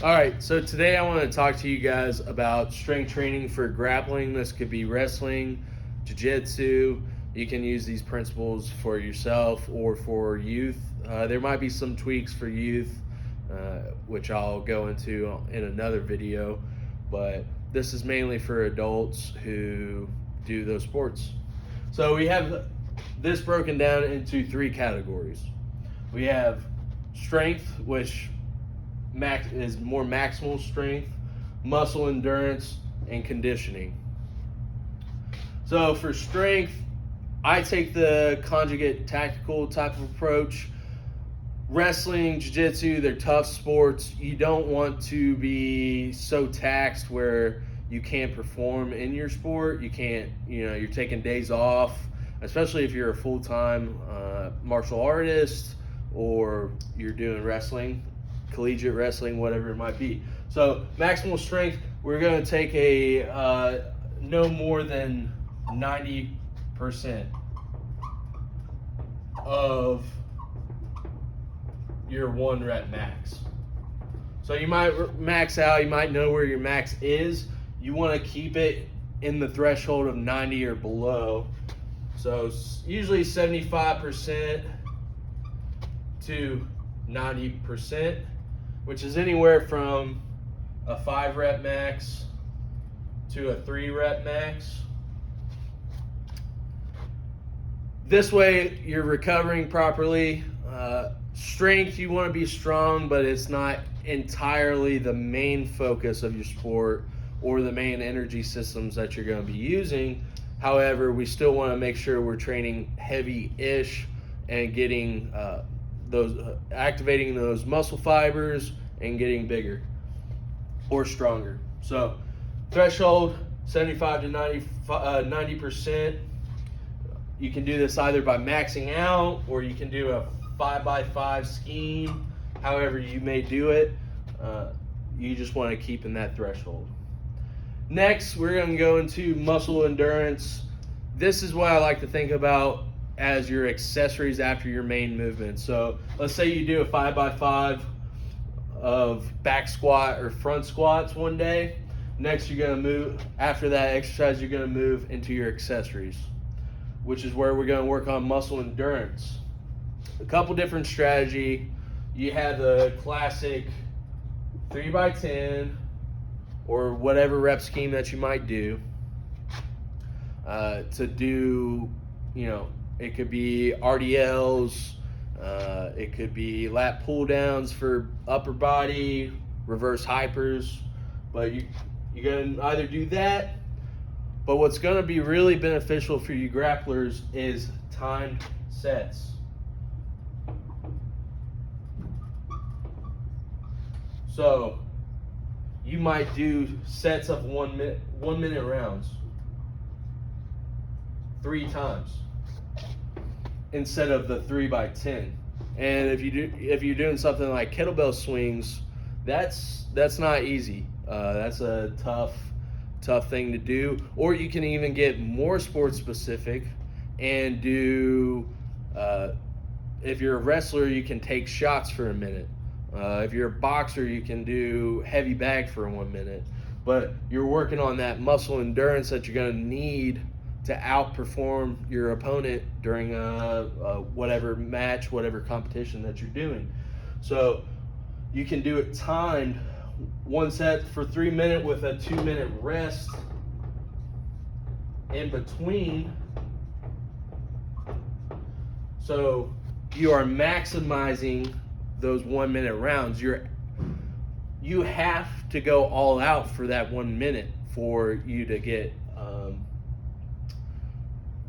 All right, so today I want to talk to you guys about strength training for grappling. This could be wrestling, jiu-jitsu. You can use these principles for yourself or for youth. There might be some tweaks for youth, which I'll go into in another video, but this is mainly for adults who do those sports. So we have this broken down into three categories. We have strength, which is more maximal strength, muscle endurance, and conditioning. So for strength, I take the conjugate tactical type of approach. Wrestling, jiu-jitsu, they're tough sports. You don't want to be so taxed where you can't perform in your sport. You can't, you're taking days off, especially if you're a full-time martial artist or you're doing wrestling, collegiate wrestling, whatever it might be. So maximal strength, we're going to take a no more than 90% of your 1 rep max. So you might max out, you might know where your max is. You want to keep it in the threshold of 90 or below. So usually 75% to 90%, which is anywhere from a 5 rep max to a 3 rep max. This way you're recovering properly. Strength, you want to be strong, but it's not entirely the main focus of your sport or the main energy systems that you're going to be using. However, we still want to make sure we're training heavy-ish and getting activating those muscle fibers and getting bigger or stronger. So threshold 75 to 90%. You can do this either by maxing out, or you can do a 5x5 scheme. However you may do it, you just want to keep in that threshold. Next, we're going to go into muscle endurance. This is what I like to think about as your accessories after your main movement. So let's say you do a 5x5 of back squat or front squats one day. Next, you're going to move, after that exercise, you're going to move into your accessories, which is where we're going to work on muscle endurance. A couple different strategy. You have the classic 3x10 or whatever rep scheme that you might do to do, it could be RDLs, it could be lat pull downs for upper body, reverse hypers, but you can either do that. But what's going to be really beneficial for you grapplers is timed sets. So you might do sets of 1 minute rounds 3 times instead of the 3x10. And if you're doing something like kettlebell swings, that's not easy. That's a tough thing to do. Or you can even get more sport specific and do, if you're a wrestler, you can take shots for a minute. If you're a boxer, you can do heavy bag for 1 minute. But you're working on that muscle endurance that you're going to need to outperform your opponent during whatever match, whatever competition that you're doing. So you can do it timed, 1 set for 3 minutes with a 2 minute rest in between. So you are maximizing those 1 minute rounds. You have to go all out for that 1 minute for you to get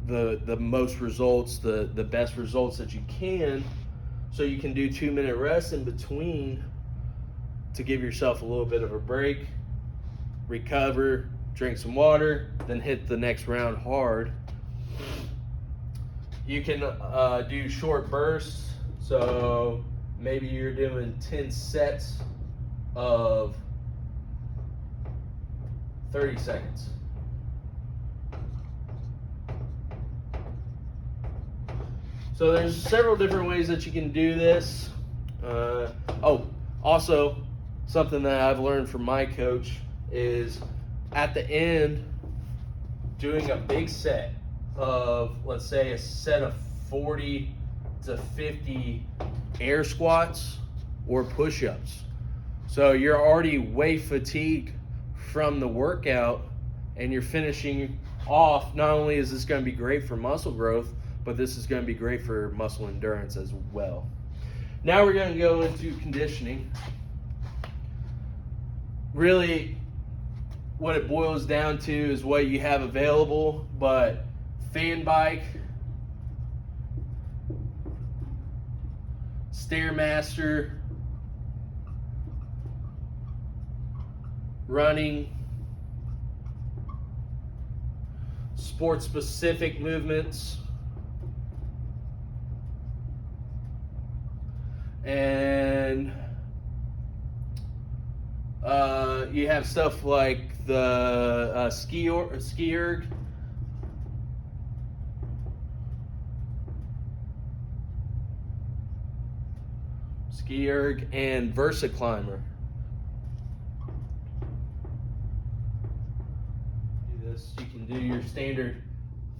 the most results, the best results that you can. So you can do 2 minute rests in between to give yourself a little bit of a break, recover, drink some water, then hit the next round hard. You can do short bursts. So maybe you're doing 10 sets of 30 seconds. So there's several different ways that you can do this. Also, something that I've learned from my coach is at the end, doing a big set of, let's say, a set of 40 to 50 air squats or push-ups. So you're already way fatigued from the workout, and you're finishing off. Not only is this going to be great for muscle growth, but this is going to be great for muscle endurance as well. Now we're going to go into conditioning. Really, what it boils down to is what you have available, but fan bike, Stairmaster, running, sport-specific movements, and you have stuff like the ski erg, and Versa Climber. Do this. You can do your standard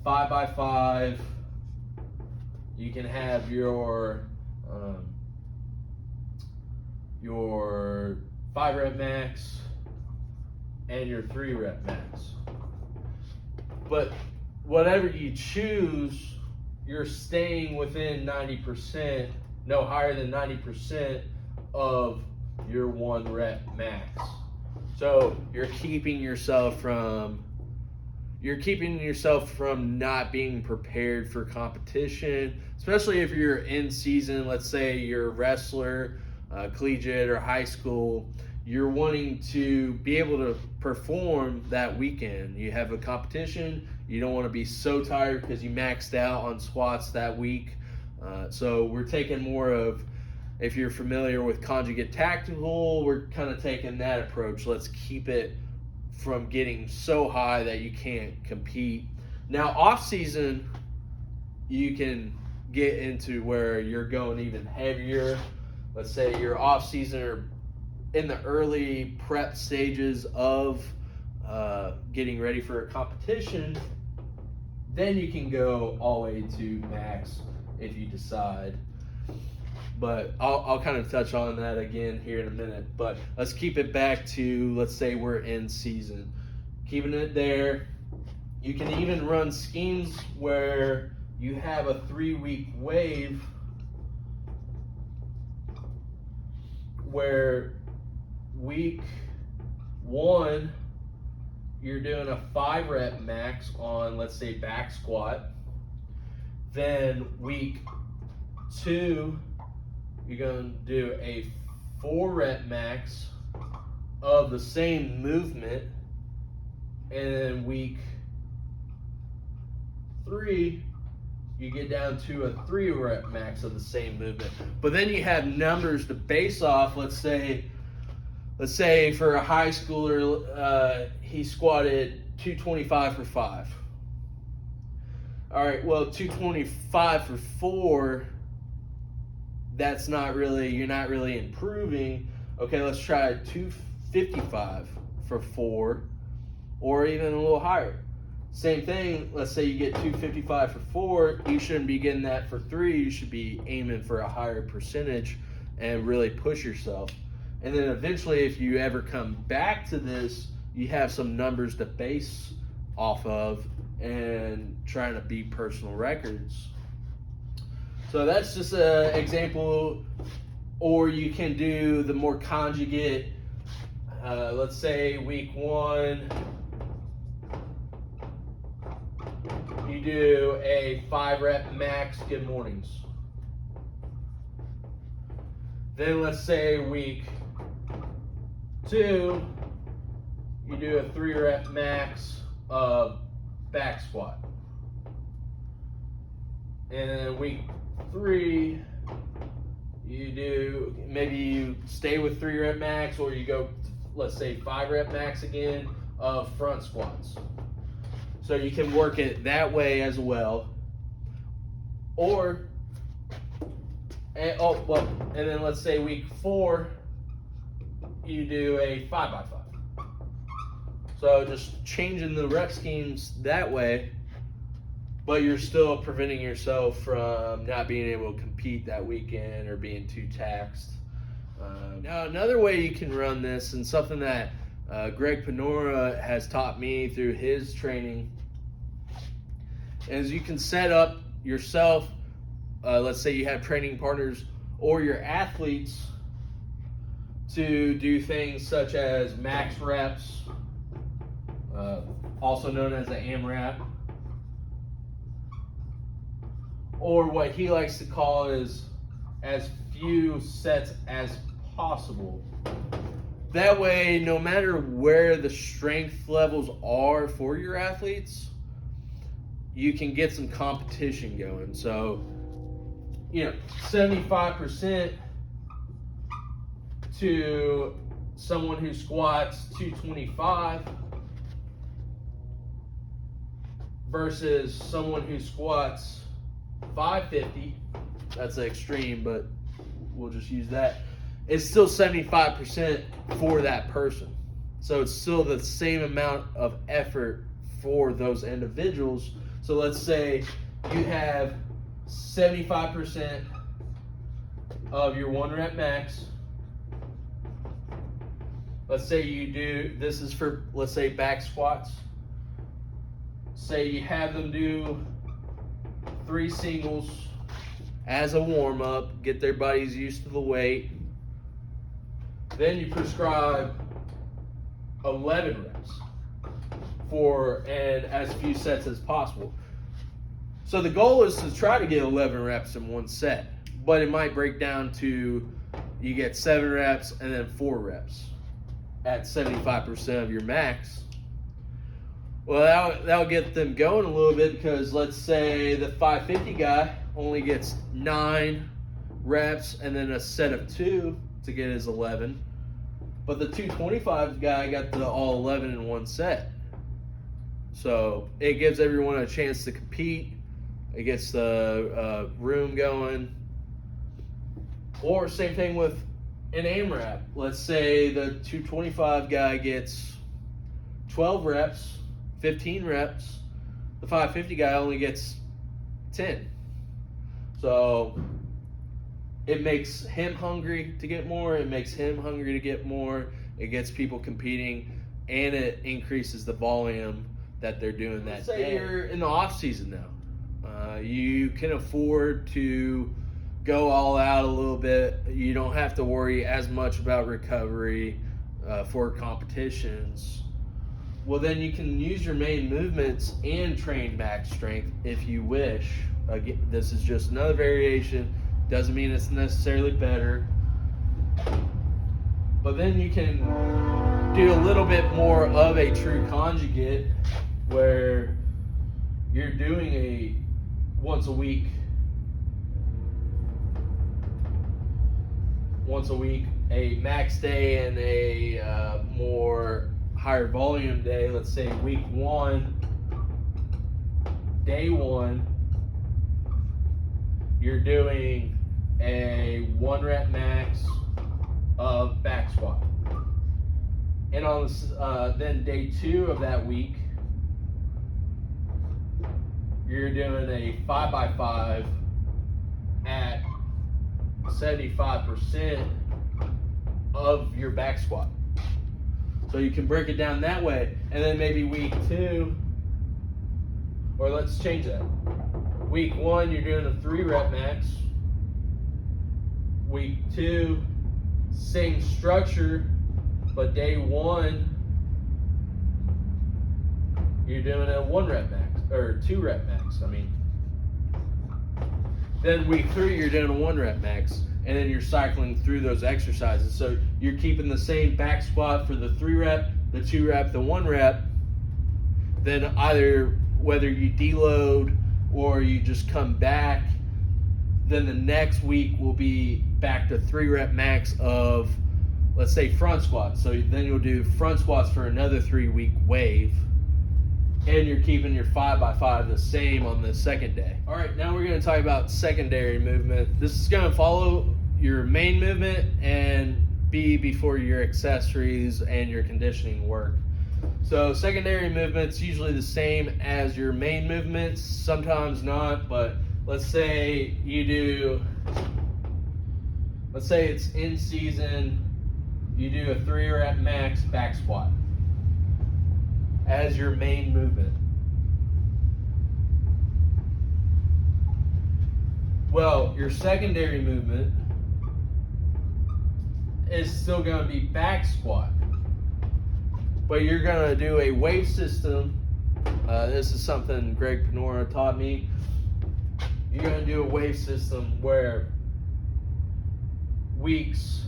5x5. You can have your 5 rep max and your 3 rep max. But whatever you choose, you're staying within 90%, no higher than 90% of your 1 rep max. So you're keeping yourself from not being prepared for competition, especially if you're in season. Let's say you're a wrestler, collegiate or high school. You're wanting to be able to perform that weekend. You have a competition. You don't want to be so tired because you maxed out on squats that week. So we're taking more of, if you're familiar with conjugate tactical, we're kind of taking that approach. Let's keep it from getting so high that you can't compete. Now, off season, you can get into where you're going even heavier. Let's say you're off season or in the early prep stages of getting ready for a competition. Then you can go all the way to max if you decide. But I'll kind of touch on that again here in a minute. But let's keep it back to, let's say we're in season. Keeping it there. You can even run schemes where you have a 3-week wave where week 1 you're doing a 5 rep max on, let's say, back squat. Then week 2 you're going to do a 4 rep max of the same movement, and then week 3 you get down to a 3 rep max of the same movement. But then you have numbers to base off. Let's say for a high schooler, he squatted 225 for 5. All right, well, 225 for 4, that's not really, you're not really improving. Okay, let's try 255 for 4, or even a little higher. Same thing, let's say you get 255 for 4, you shouldn't be getting that for 3, you should be aiming for a higher percentage and really push yourself. And then eventually, if you ever come back to this, you have some numbers to base off of and trying to beat personal records. So that's just an example. Or you can do the more conjugate, let's say week 1, you do a 5 rep max good mornings. Then let's say week 2, you do a 3 rep max of back squat. And then week 3, maybe you stay with 3 rep max, or you go, let's say, 5 rep max again of front squats. So you can work it that way as well. And then let's say week 4, you do a 5x5. So just changing the rep schemes that way, but you're still preventing yourself from not being able to compete that weekend or being too taxed. Now, another way you can run this, and something that Greg Panora has taught me through his training, is you can set up yourself, let's say you have training partners or your athletes, to do things such as max reps, also known as the AMRAP, or what he likes to call is as few sets as possible. That way, no matter where the strength levels are for your athletes, you can get some competition going. So, 75% to someone who squats 225 versus someone who squats 550. That's the extreme, but we'll just use that. It's still 75% for that person. So it's still the same amount of effort for those individuals. So let's say you have 75% of your 1 rep max. Let's say you do, this is for, let's say, back squats. Say you have them do 3 singles as a warm-up, get their bodies used to the weight. Then you prescribe 11 reps and as few sets as possible. So the goal is to try to get 11 reps in one set, but it might break down to you get 7 reps and then 4 reps at 75% of your max. Well, that'll get them going a little bit, because let's say the 550 guy only gets 9 reps and then a set of 2 to get his 11. But the 225 guy got the all 11 in one set. So it gives everyone a chance to compete. It gets the room going. Or same thing with an AMRAP. Let's say the 225 guy gets 12 reps, 15 reps. The 550 guy only gets 10. So it makes him hungry to get more. It makes him hungry to get more. It gets people competing, and it increases the volume that they're doing that day. Say you're in the off season now. You can afford to go all out a little bit. You don't have to worry as much about recovery for competitions. Well, then you can use your main movements and train back strength if you wish. Again, this is just another variation. Doesn't mean it's necessarily better. But then you can do a little bit more of a true conjugate, where you're doing a once a week a max day and a more higher volume day. Let's say week 1, day 1, you're doing a 1 rep max of back squat. And on then day 2 of that week, you're doing a 5x5 at 75% of your back squat. So you can break it down that way. And then maybe week 2, or let's change that. Week 1, you're doing a 3 rep max. Week 2, same structure, but day 1, you're doing a 1 rep max, or 2 rep max, Then week 3, you're doing a 1 rep max, and then you're cycling through those exercises. So you're keeping the same back squat for the 3 rep, the 2 rep, the 1 rep. Then either whether you deload or you just come back, then the next week will be back to 3 rep max of, let's say, front squats. So then you'll do front squats for another 3-week wave, and you're keeping your 5x5 the same on the second day. All right, now we're going to talk about secondary movement. This is going to follow your main movement and be before your accessories and your conditioning work. So secondary movements usually the same as your main movements, sometimes not, but let's say it's in season, you do a 3 rep max back squat as your main movement. Well, your secondary movement is still going to be back squat, but you're going to do a wave system. This is something Greg Panora taught me. You're going to do a wave system where weeks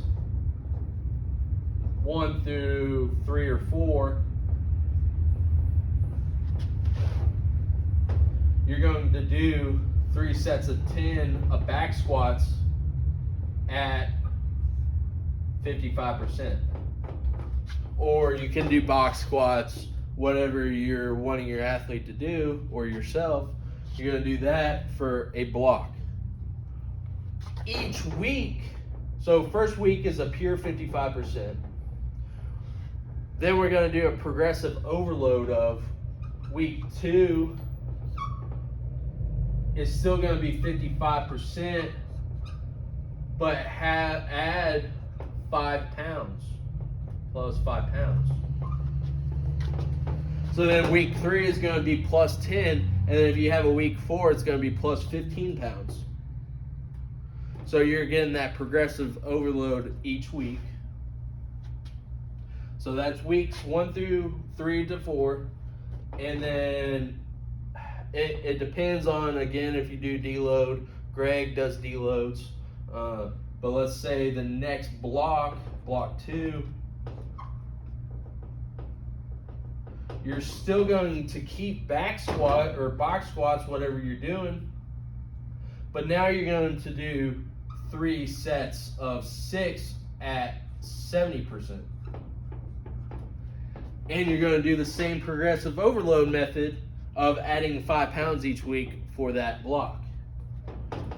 1 through 3 or 4, you're going to do 3 sets of 10 of back squats at 55%. Or you can do box squats, whatever you're wanting your athlete to do, or yourself. You're going to do that for a block. Each week, so first week is a pure 55%. Then we're going to do a progressive overload of week 2 is still going to be 55%, but add 5 pounds, plus 5 pounds. So then week 3 is going to be plus 10, and then if you have a week 4, it's going to be plus 15 pounds. So you're getting that progressive overload each week. So that's weeks 1 through 3 to 4, and then it depends on, again, if you do deload. Greg does deloads, but let's say the next block 2, you're still going to keep back squat or box squats, whatever you're doing, but now you're going to do 3 sets of 6 at 70%. And you're going to do the same progressive overload method of adding 5 pounds each week for that block.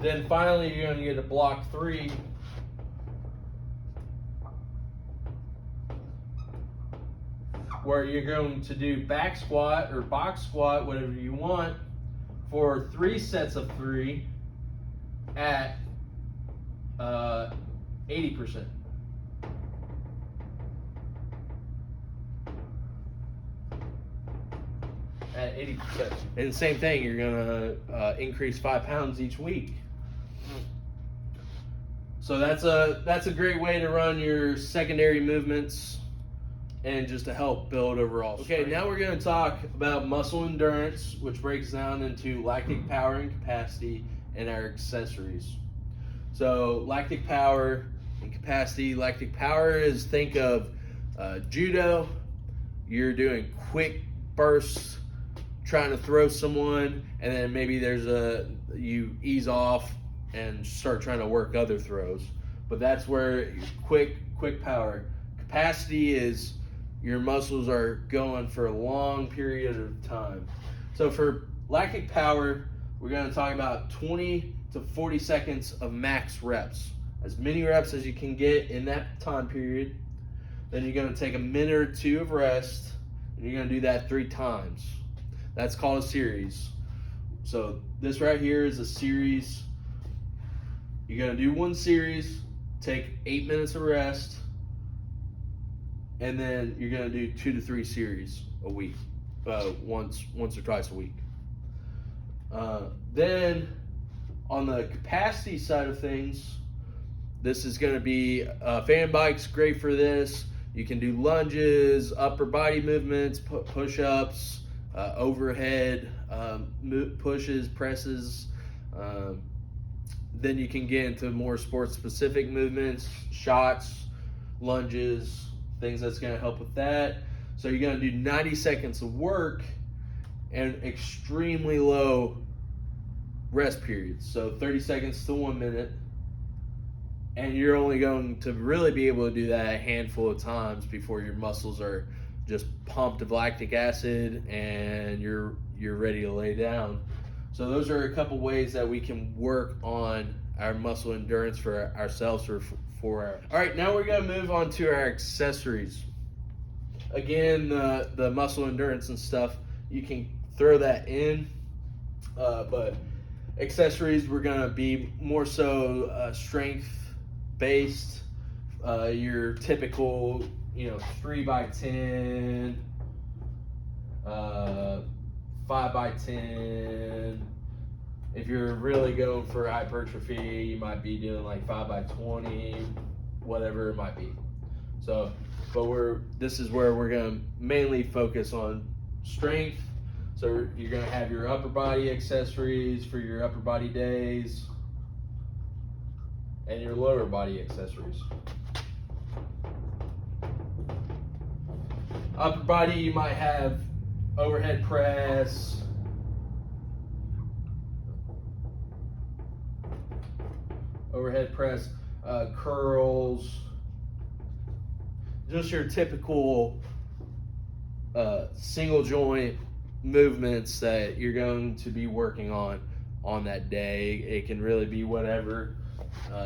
Then finally, you're going to get a block 3, where you're going to do back squat or box squat, whatever you want, for 3 sets of 3 at 80%. At 80%. And the same thing, you're going to increase 5 pounds each week. So that's a great way to run your secondary movements and just to help build overall strength. Okay, now we're going to talk about muscle endurance, which breaks down into lactic power and capacity and our accessories. So lactic power and capacity. Lactic power is, think of judo. You're doing quick bursts, trying to throw someone, and then maybe you ease off and start trying to work other throws. But that's where quick power. Capacity is your muscles are going for a long period of time. So for lactic power, we're going to talk about 20 to 40 seconds of max reps. As many reps as you can get in that time period. Then you're going to take a minute or 2 of rest, and you're going to do that 3 times. That's called a series. So this right here is a series. You're going to do 1 series, take 8 minutes of rest, and then you're going to do 2 to 3 series a week, once or twice a week. Then on the capacity side of things, this is going to be fan bikes, great for this. You can do lunges, upper body movements, push-ups, overhead pushes, presses. Then you can get into more sports-specific movements, shots, lunges, things that's going to help with that. So you're going to do 90 seconds of work and extremely low rest periods. So 30 seconds to 1 minute. And you're only going to really be able to do that a handful of times before your muscles are just pumped of lactic acid and you're ready to lay down. So those are a couple ways that we can work on our muscle endurance for ourselves 4 hours. All right, now we're gonna move on to our accessories. Again, the muscle endurance and stuff, you can throw that in, but accessories, we're gonna be more so strength based. Your typical, 3x10, 5x10. If you're really going for hypertrophy, you might be doing like 5x20, whatever it might be. So, but this is where we're gonna mainly focus on strength. So you're gonna have your upper body accessories for your upper body days and your lower body accessories. Upper body, you might have overhead press, curls, just your typical single joint movements that you're going to be working on that day. It can really be whatever.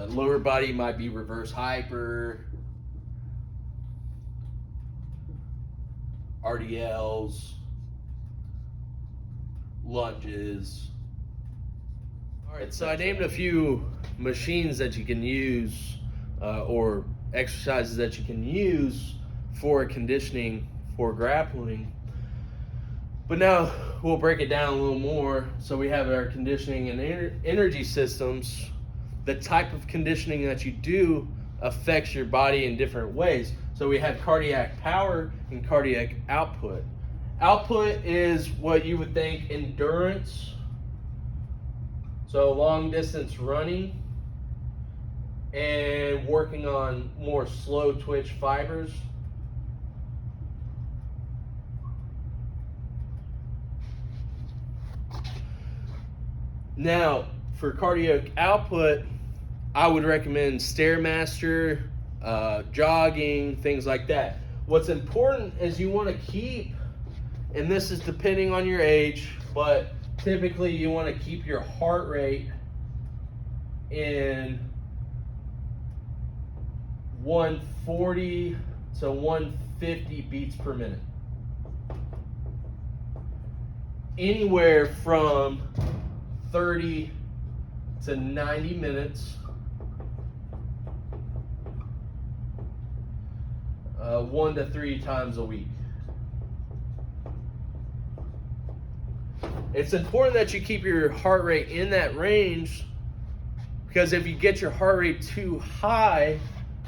Lower body might be reverse hyper, RDLs, lunges. All right, so I named a few machines that you can use or exercises that you can use for conditioning for grappling. But now we'll break it down a little more. So we have our conditioning and energy systems. The type of conditioning that you do affects your body in different ways. So we have cardiac power and cardiac output. Output is what you would think endurance, so long distance running and working on more slow twitch fibers. Now, for cardiac output, I would recommend Stairmaster, jogging, things like that. What's important is you want to keep, and this is depending on your age, but typically you want to keep your heart rate in 140 to 150 beats per minute. Anywhere from 30 to 90 minutes. 1 to 3 times a week. It's important that you keep your heart rate in that range, because if you get your heart rate too high,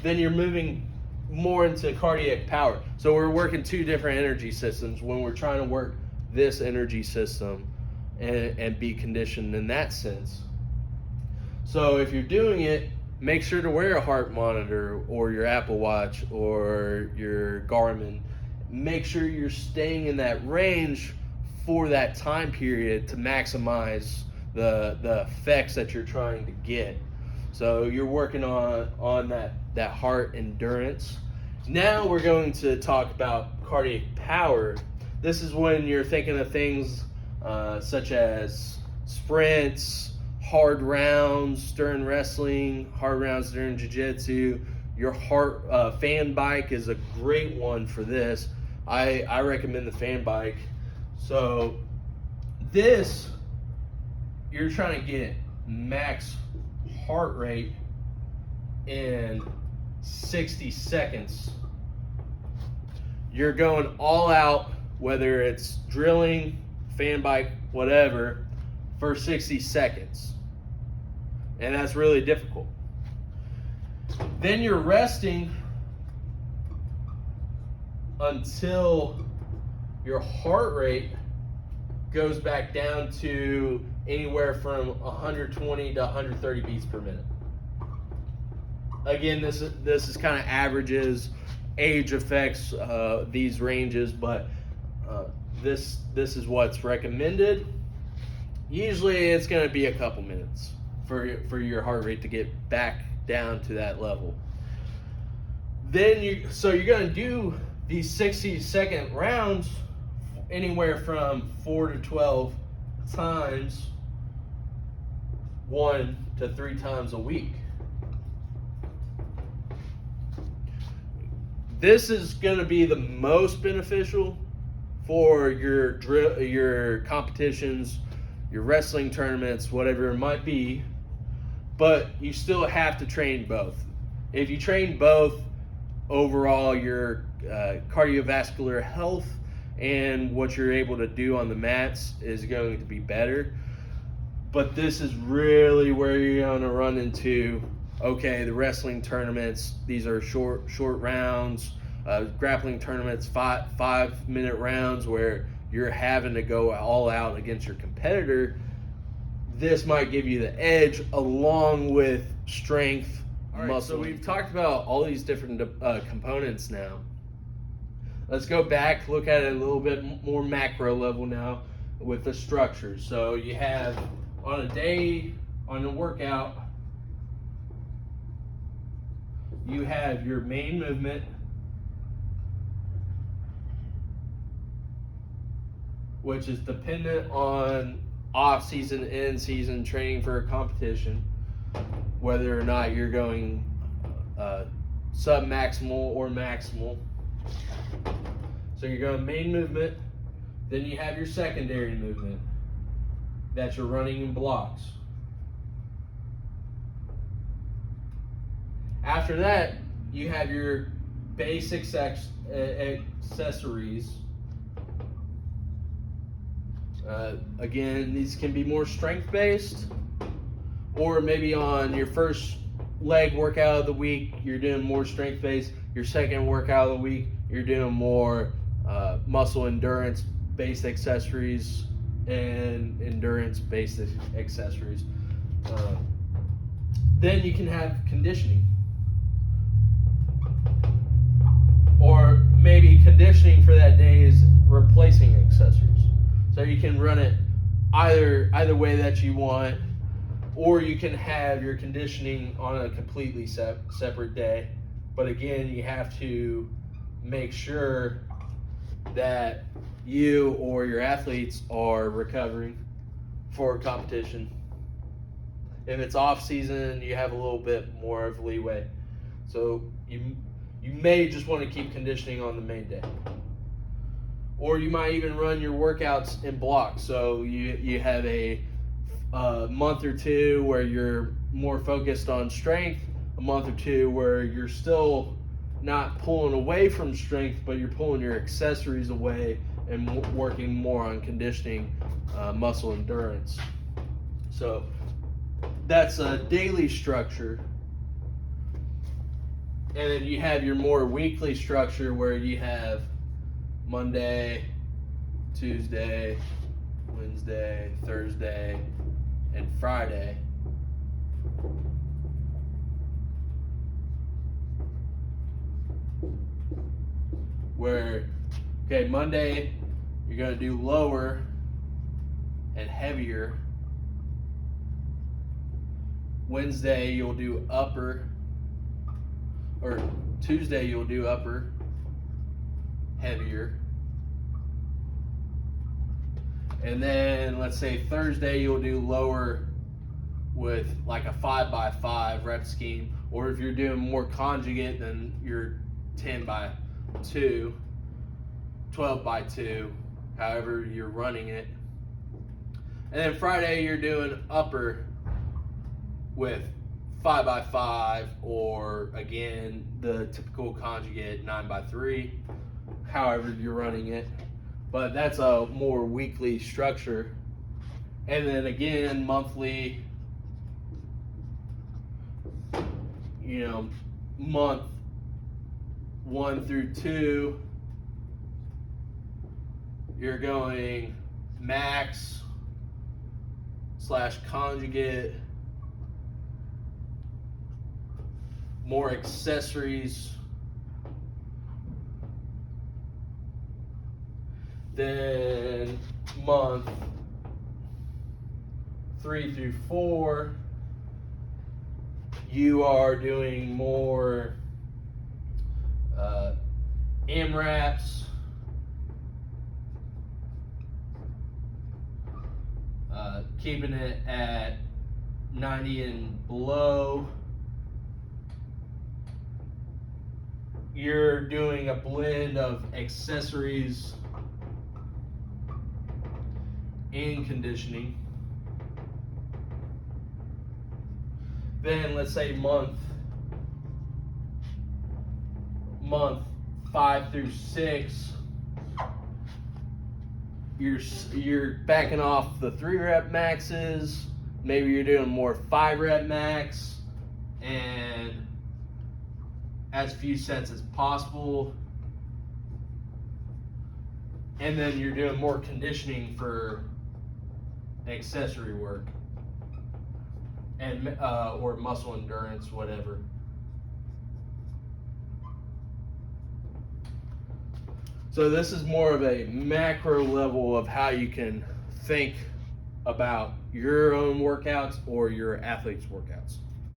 then you're moving more into cardiac power. So we're working two different energy systems when we're trying to work this energy system and be conditioned in that sense. So if you're doing it, make sure to wear a heart monitor or your Apple Watch or your Garmin. Make sure you're staying in that range for that time period to maximize the effects that you're trying to get. So you're working on that heart endurance. Now we're going to talk about cardiac power. This is when you're thinking of things such as sprints, hard rounds during wrestling, hard rounds during jiu-jitsu. Your fan bike is a great one for this. I recommend the fan bike. So this, you're trying to get max heart rate in 60 seconds. You're going all out, whether it's drilling, fan bike, whatever, for 60 seconds. And that's really difficult. Then you're resting until your heart rate goes back down to anywhere from 120 to 130 beats per minute. Again, this is kind of averages, age affects these ranges, but this is what's recommended. Usually it's going to be a couple minutes for your heart rate to get back down to that level. Then you're going to do these 60-second rounds anywhere from 4 to 12 times, 1 to 3 times a week. This is going to be the most beneficial for your competitions, your wrestling tournaments, whatever it might be. But you still have to train both. If you train both, overall your cardiovascular health and what you're able to do on the mats is going to be better. But this is really where you're going to run into, okay, the wrestling tournaments, these are short rounds, grappling tournaments, 5-minute rounds where you're having to go all out against your competitor. This might give you the edge along with strength, muscle. So we've talked about all these different components now. Let's go back, look at it a little bit more macro level now with the structure. So you have on a day, on a workout, you have your main movement, which is dependent on off-season, in-season training for a competition, whether or not you're going sub-maximal or maximal. So you're going main movement, then you have your secondary movement that you're running in blocks. After that, you have your basic accessories. Again, these can be more strength-based, or maybe on your first leg workout of the week, you're doing more strength-based. Your second workout of the week, you're doing more muscle endurance-based accessories and endurance-based accessories. Then you can have conditioning. Or maybe conditioning for that day is replacing accessories. So you can run it either way that you want, or you can have your conditioning on a completely separate day. But again, you have to make sure that you or your athletes are recovering for a competition. If it's off season, you have a little bit more of leeway. So you may just want to keep conditioning on the main day. Or you might even run your workouts in blocks. So you have a month or two where you're more focused on strength, a month or two where you're still not pulling away from strength, but you're pulling your accessories away and working more on conditioning, muscle endurance. So that's a daily structure. And then you have your more weekly structure where you have Monday, Tuesday, Wednesday, Thursday, and Friday. Where, okay, Monday, you're going to do lower and heavier. Wednesday, you'll do upper. Or Tuesday, you'll do upper, heavier. And then, let's say Thursday, you'll do lower with like a 5x5 rep scheme. Or if you're doing more conjugate, then you're 10x2, 12x2, however you're running it. And then Friday, you're doing upper with 5x5, or again, the typical conjugate 9x3, however you're running it. But that's a more weekly structure. And then again, monthly, month 1 through 2, you're going max / conjugate, more accessories. Then month 3 through 4, you are doing more AMRAPs, keeping it at 90 and below. you're doing a blend of accessories and conditioning. Then let's say month 5 through 6, you're backing off the 3-rep maxes. Maybe you're doing more 5-rep max and as few sets as possible. And then you're doing more conditioning for accessory work and or muscle endurance, whatever. So this is more of a macro level of how you can think about your own workouts or your athlete's workouts.